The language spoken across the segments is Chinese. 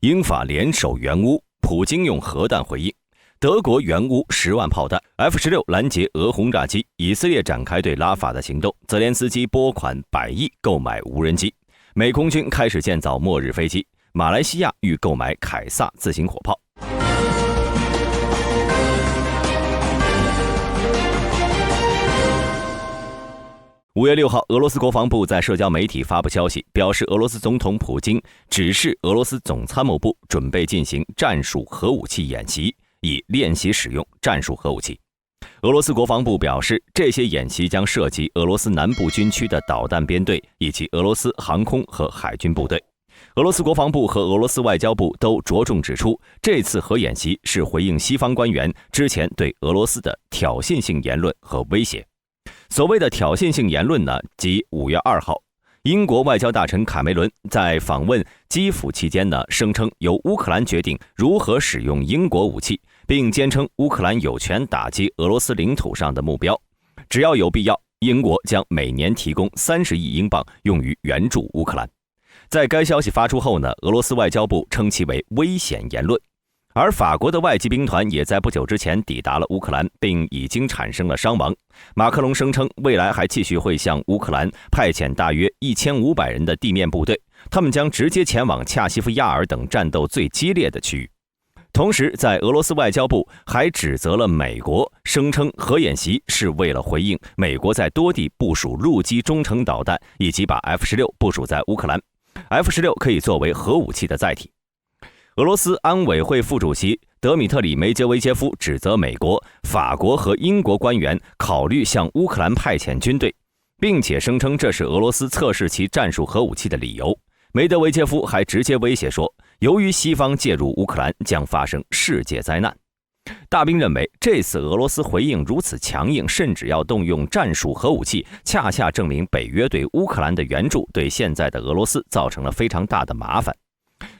英法联手援乌，普京用核弹回应。德国援乌10万炮弹 ，F-16拦截俄轰炸机，以色列展开对拉法的行动，泽连斯基拨款100亿购买无人机，美空军开始建造末日飞机，马来西亚欲购买凯撒自行火炮。5月6号，俄罗斯国防部在社交媒体发布消息，表示俄罗斯总统普京指示俄罗斯总参谋部准备进行战术核武器演习，以练习使用战术核武器。俄罗斯国防部表示，这些演习将涉及俄罗斯南部军区的导弹编队以及俄罗斯航空和海军部队。俄罗斯国防部和俄罗斯外交部都着重指出，这次核演习是回应西方官员之前对俄罗斯的挑衅性言论和威胁。所谓的挑衅性言论呢，即5月2号，英国外交大臣卡梅伦在访问基辅期间呢，声称由乌克兰决定如何使用英国武器，并坚称乌克兰有权打击俄罗斯领土上的目标，只要有必要，英国将每年提供30亿英镑用于援助乌克兰。在该消息发出后呢，俄罗斯外交部称其为危险言论。而法国的外籍兵团也在不久之前抵达了乌克兰，并已经产生了伤亡。马克龙声称，未来还继续会向乌克兰派遣大约1500人的地面部队，他们将直接前往恰西夫亚尔等战斗最激烈的区域。同时，在俄罗斯外交部还指责了美国，声称核演习是为了回应美国在多地部署陆基中程导弹，以及把 F-16部署在乌克兰。F-16可以作为核武器的载体。俄罗斯安委会副主席德米特里·梅杰维切夫指责美国、法国和英国官员考虑向乌克兰派遣军队，并且声称这是俄罗斯测试其战术核武器的理由。梅德韦切夫还直接威胁说，由于西方介入乌克兰，将发生世界灾难。大兵认为，这次俄罗斯回应如此强硬，甚至要动用战术核武器，恰恰证明北约对乌克兰的援助对现在的俄罗斯造成了非常大的麻烦。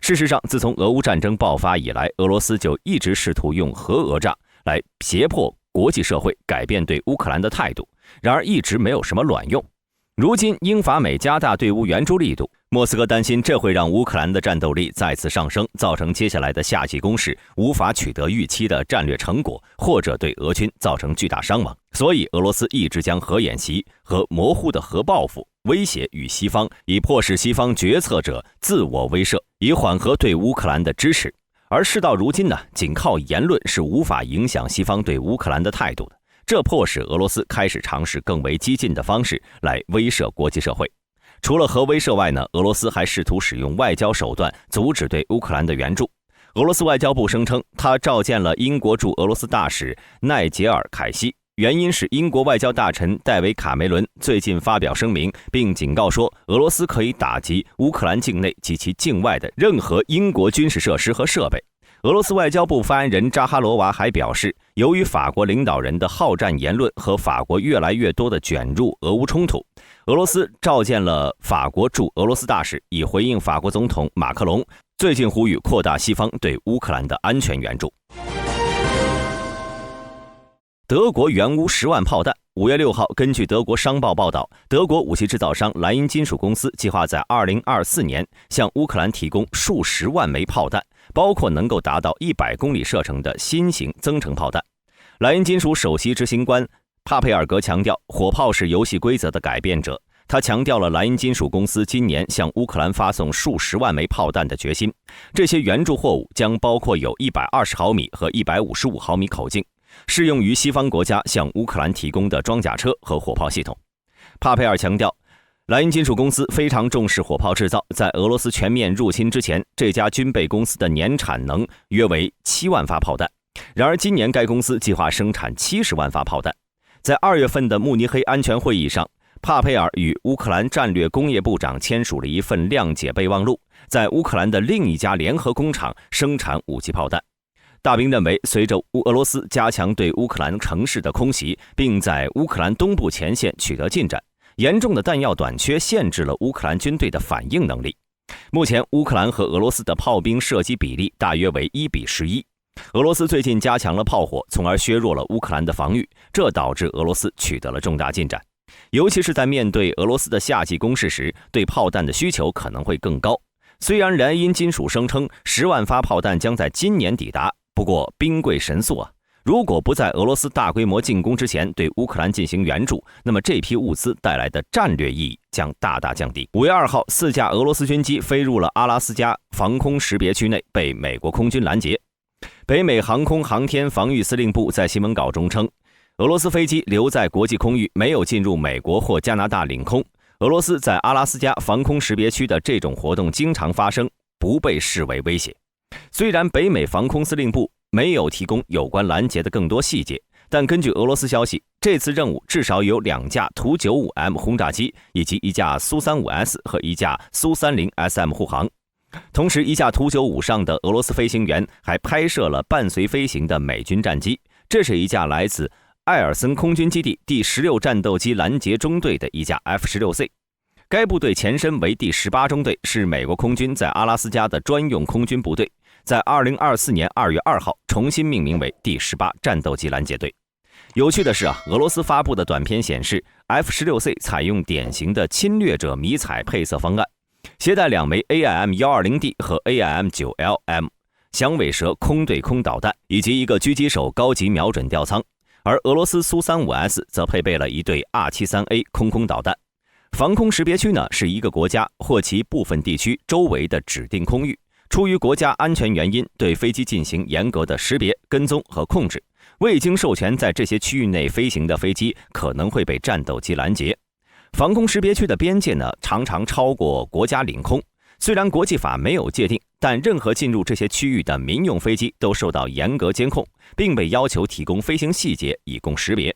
事实上，自从俄乌战争爆发以来，俄罗斯就一直试图用核讹诈来胁迫国际社会改变对乌克兰的态度，然而一直没有什么卵用。如今英法美加大对乌援助力度，莫斯科担心这会让乌克兰的战斗力再次上升，造成接下来的夏季攻势无法取得预期的战略成果，或者对俄军造成巨大伤亡。所以俄罗斯一直将核演习和模糊的核报复威胁与西方，以迫使西方决策者自我威慑，以缓和对乌克兰的支持。而事到如今呢，仅靠言论是无法影响西方对乌克兰的态度的，这迫使俄罗斯开始尝试更为激进的方式来威慑国际社会。除了核威慑外呢，俄罗斯还试图使用外交手段阻止对乌克兰的援助。俄罗斯外交部声称，他召见了英国驻俄罗斯大使奈杰尔·凯西，原因是英国外交大臣戴维·卡梅伦最近发表声明，并警告说，俄罗斯可以打击乌克兰境内及其境外的任何英国军事设施和设备。俄罗斯外交部发言人扎哈罗娃还表示，由于法国领导人的好战言论和法国越来越多的卷入俄乌冲突，俄罗斯召见了法国驻俄罗斯大使，以回应法国总统马克龙最近呼吁扩大西方对乌克兰的安全援助。德国援乌10万炮弹。5月6号，根据德国商报报道，德国武器制造商莱茵金属公司计划在2024年向乌克兰提供数十万枚炮弹，包括能够达到100公里射程的新型增程炮弹。莱茵金属首席执行官帕佩尔格强调，火炮是游戏规则的改变者。他强调了莱茵金属公司今年向乌克兰发送数十万枚炮弹的决心。这些援助货物将包括有120毫米和155毫米口径，适用于西方国家向乌克兰提供的装甲车和火炮系统。帕佩尔强调，莱茵金属公司非常重视火炮制造，在俄罗斯全面入侵之前，这家军备公司的年产能约为7万发炮弹。然而今年该公司计划生产70万发炮弹。在2月份的慕尼黑安全会议上，帕佩尔与乌克兰战略工业部长签署了一份谅解备忘录，在乌克兰的另一家联合工厂生产武器炮弹。大兵认为，随着俄罗斯加强对乌克兰城市的空袭，并在乌克兰东部前线取得进展，严重的弹药短缺限制了乌克兰军队的反应能力。目前，乌克兰和俄罗斯的炮兵射击比例大约为1:11。俄罗斯最近加强了炮火，从而削弱了乌克兰的防御，这导致俄罗斯取得了重大进展。尤其是在面对俄罗斯的夏季攻势时，对炮弹的需求可能会更高。虽然莱茵金属声称10万发炮弹将在今年抵达，不过兵贵神速啊，如果不在俄罗斯大规模进攻之前对乌克兰进行援助，那么这批物资带来的战略意义将大大降低。5月2号，4架俄罗斯军机飞入了阿拉斯加防空识别区内，被美国空军拦截。北美航空航天防御司令部在新闻稿中称，俄罗斯飞机留在国际空域，没有进入美国或加拿大领空。俄罗斯在阿拉斯加防空识别区的这种活动经常发生，不被视为威胁。虽然北美防空司令部没有提供有关拦截的更多细节，但根据俄罗斯消息，这次任务至少有2架图 95M 轰炸机，以及1架苏 35S 和1架苏 30SM 护航。同时，1架图95上的俄罗斯飞行员还拍摄了伴随飞行的美军战机，这是一架来自艾尔森空军基地第16战斗机拦截中队的一架 F-16C。该部队前身为第18中队，是美国空军在阿拉斯加的专用空军部队，在2024年2月2号重新命名为第18战斗机拦截队。有趣的是俄罗斯发布的短片显示 F-16C 采用典型的侵略者迷彩配色方案，携带2枚 AIM-120D 和 AIM-9LM 响尾蛇空对空导弹，以及一个狙击手高级瞄准吊舱，而俄罗斯苏 35S 则配备了一对 R-73A 空导弹。防空识别区呢，是一个国家或其部分地区周围的指定空域，出于国家安全原因，对飞机进行严格的识别、跟踪和控制。未经授权在这些区域内飞行的飞机可能会被战斗机拦截。防空识别区的边界呢，常常超过国家领空。虽然国际法没有界定，但任何进入这些区域的民用飞机都受到严格监控，并被要求提供飞行细节以供识别。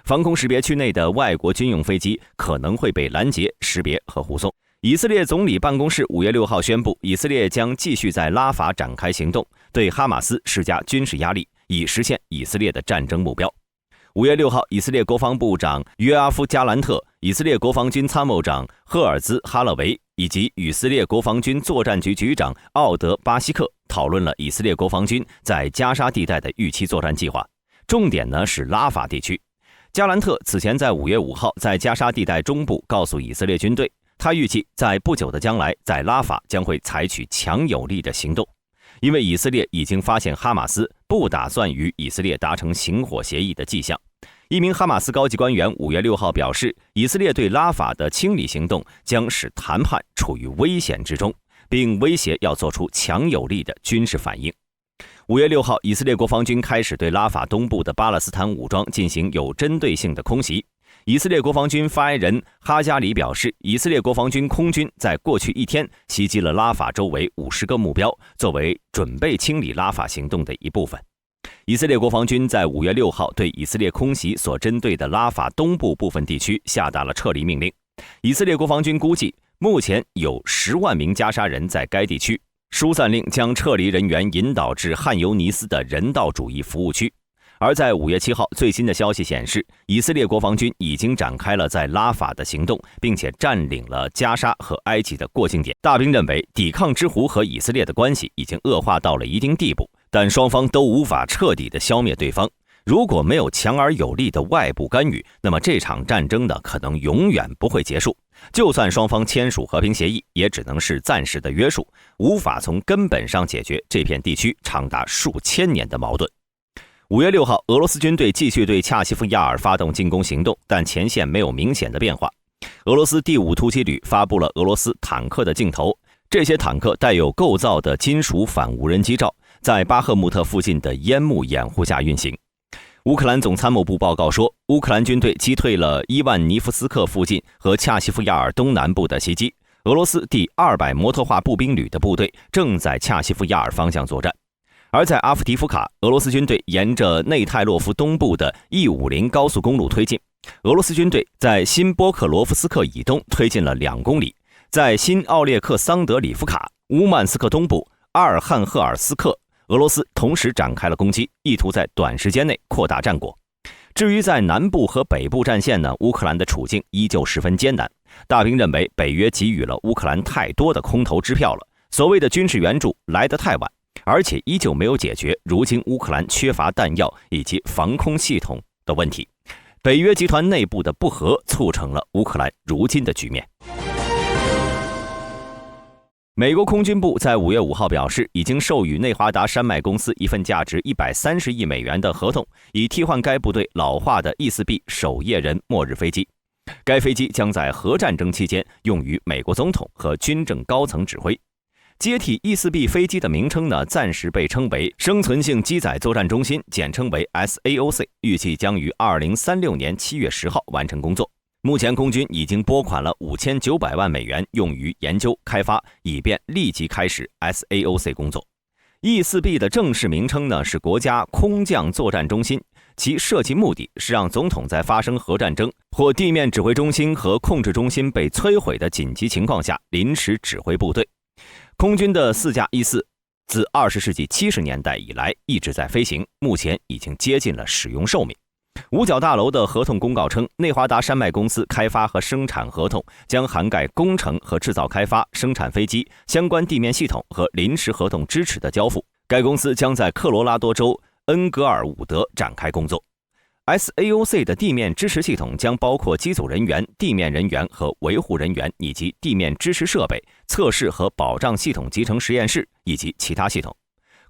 防空识别区内的外国军用飞机可能会被拦截、识别和护送。以色列总理办公室5月6号宣布，以色列将继续在拉法展开行动，对哈马斯施加军事压力，以实现以色列的战争目标。5月6号，以色列国防部长约阿夫·加兰特、以色列国防军参谋长赫尔兹·哈勒维以及以色列国防军作战局局长奥德·巴希克讨论了以色列国防军在加沙地带的预期作战计划，重点呢是拉法地区。加兰特此前在5月5号在加沙地带中部告诉以色列军队，他预计在不久的将来，在拉法将会采取强有力的行动，因为以色列已经发现哈马斯不打算与以色列达成停火协议的迹象。一名哈马斯高级官员5月6号表示，以色列对拉法的清理行动将使谈判处于危险之中，并威胁要做出强有力的军事反应。5月6号，以色列国防军开始对拉法东部的巴勒斯坦武装进行有针对性的空袭。以色列国防军发言人哈加里表示，以色列国防军空军在过去一天袭击了拉法周围50个目标，作为准备清理拉法行动的一部分。以色列国防军在5月6号对以色列空袭所针对的拉法东部部分地区下达了撤离命令。以色列国防军估计，目前有10万名加沙人在该地区。疏散令将撤离人员引导至汉尤尼斯的人道主义服务区。而在5月7号，最新的消息显示，以色列国防军已经展开了在拉法的行动，并且占领了加沙和埃及的过境点。大兵认为，抵抗之狐和以色列的关系已经恶化到了一定地步，但双方都无法彻底的消灭对方。如果没有强而有力的外部干预，那么这场战争呢，可能永远不会结束。就算双方签署和平协议，也只能是暂时的约束，无法从根本上解决这片地区长达数千年的矛盾。5月6号，俄罗斯军队继续对恰西夫亚尔发动进攻行动，但前线没有明显的变化。俄罗斯第5突击旅发布了俄罗斯坦克的镜头，这些坦克带有构造的金属反无人机罩，在巴赫穆特附近的烟幕掩护下运行。乌克兰总参谋部报告说，乌克兰军队击退了伊万尼夫斯克附近和恰西夫亚尔东南部的袭击。俄罗斯第200摩托化步兵旅的部队正在恰西夫亚尔方向作战。而在阿夫迪夫卡，俄罗斯军队沿着内泰洛夫东部的 E50 高速公路推进。俄罗斯军队在新波克罗夫斯克以东推进了2公里，在新奥列克桑德里夫卡、乌曼斯克东部、阿尔汉赫尔斯克，俄罗斯同时展开了攻击，意图在短时间内扩大战果。至于在南部和北部战线呢，乌克兰的处境依旧十分艰难。大兵认为，北约给予了乌克兰太多的空头支票了，所谓的军事援助来得太晚，而且依旧没有解决如今乌克兰缺乏弹药以及防空系统的问题。北约集团内部的不和促成了乌克兰如今的局面。美国空军部在5月5号表示，已经授予内华达山脉公司一份价值130亿美元的合同，以替换该部队老化的 E-4B 守夜人末日飞机。该飞机将在核战争期间用于美国总统和军政高层指挥。接替 E-4B 飞机的名称呢，暂时被称为生存性机载作战中心，简称为 SAOC， 预计将于2036年7月10号完成工作。目前空军已经拨款了5900万美元用于研究开发，以便立即开始 SAOC 工作。E-4B 的正式名称呢是国家空降作战中心，其设计目的是让总统在发生核战争或地面指挥中心和控制中心被摧毁的紧急情况下临时指挥部队。空军的4架 E-4自20世纪70年代以来一直在飞行，目前已经接近了使用寿命。五角大楼的合同公告称，内华达山脉公司开发和生产合同将涵盖工程和制造开发、生产飞机、相关地面系统和临时合同支持的交付。该公司将在科罗拉多州恩格尔伍德展开工作。SAOC 的地面支持系统将包括机组人员、地面人员和维护人员，以及地面支持设备、测试和保障系统集成实验室以及其他系统。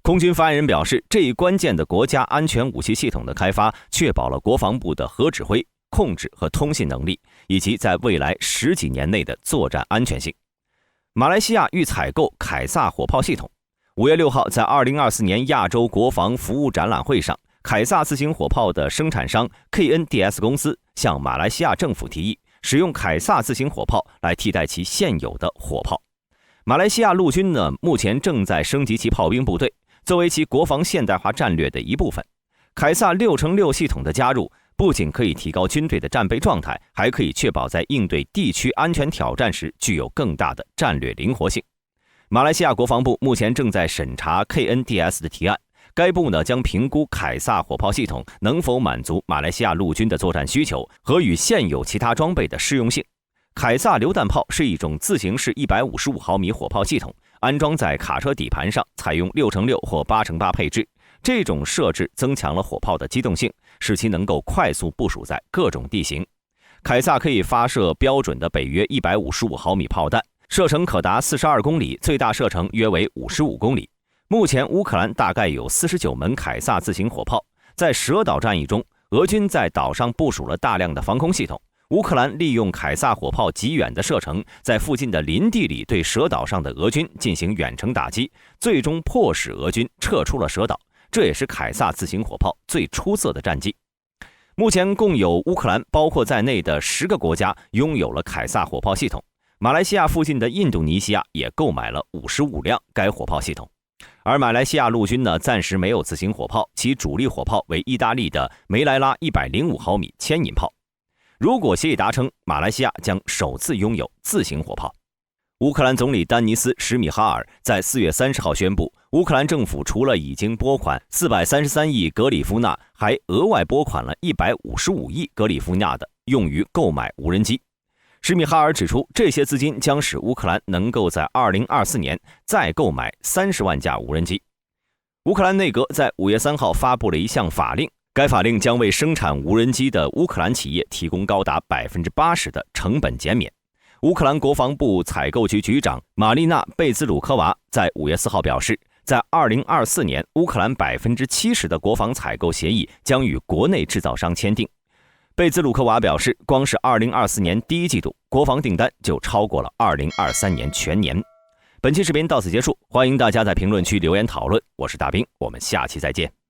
空军发言人表示，这一关键的国家安全武器系统的开发，确保了国防部的核指挥、控制和通信能力，以及在未来10几年内的作战安全性。马来西亚欲采购凯撒火炮系统。5月6号，在2024年亚洲国防服务展览会上，凯撒自行火炮的生产商 KNDS 公司向马来西亚政府提议，使用凯撒自行火炮来替代其现有的火炮。马来西亚陆军呢，目前正在升级其炮兵部队，作为其国防现代化战略的一部分。凯撒6×6系统的加入，不仅可以提高军队的战备状态，还可以确保在应对地区安全挑战时具有更大的战略灵活性。马来西亚国防部目前正在审查 KNDS 的提案，该部呢将评估凯撒火炮系统能否满足马来西亚陆军的作战需求和与现有其他装备的适用性。凯撒榴弹炮是一种自行式155毫米火炮系统，安装在卡车底盘上，采用6×6或8×8配置。这种设置增强了火炮的机动性，使其能够快速部署在各种地形。凯撒可以发射标准的北约155毫米炮弹，射程可达42公里，最大射程约为55公里。目前乌克兰大概有49门凯撒自行火炮。在蛇岛战役中，俄军在岛上部署了大量的防空系统。乌克兰利用凯撒火炮极远的射程，在附近的林地里对蛇岛上的俄军进行远程打击，最终迫使俄军撤出了蛇岛。这也是凯撒自行火炮最出色的战绩。目前共有乌克兰包括在内的10个国家拥有了凯撒火炮系统。马来西亚附近的印度尼西亚也购买了55辆该火炮系统。而马来西亚陆军呢，暂时没有自行火炮，其主力火炮为意大利的梅莱拉105毫米牵引炮。如果协议达成，马来西亚将首次拥有自行火炮。乌克兰总理丹尼斯·史米哈尔在4月30号宣布，乌克兰政府除了已经拨款433亿格里夫纳，还额外拨款了155亿格里夫纳的用于购买无人机。史米哈尔指出，这些资金将使乌克兰能够在2024年再购买30万架无人机。乌克兰内阁在5月3号发布了一项法令，该法令将为生产无人机的乌克兰企业提供高达80%的成本减免。乌克兰国防部采购局局长玛丽娜·贝兹鲁科娃在5月4号表示，在2024年，乌克兰70%的国防采购协议将与国内制造商签订。贝兹鲁科娃表示，光是2024年第一季度，国防订单就超过了2023年全年。本期视频到此结束，欢迎大家在评论区留言讨论。我是大兵，我们下期再见。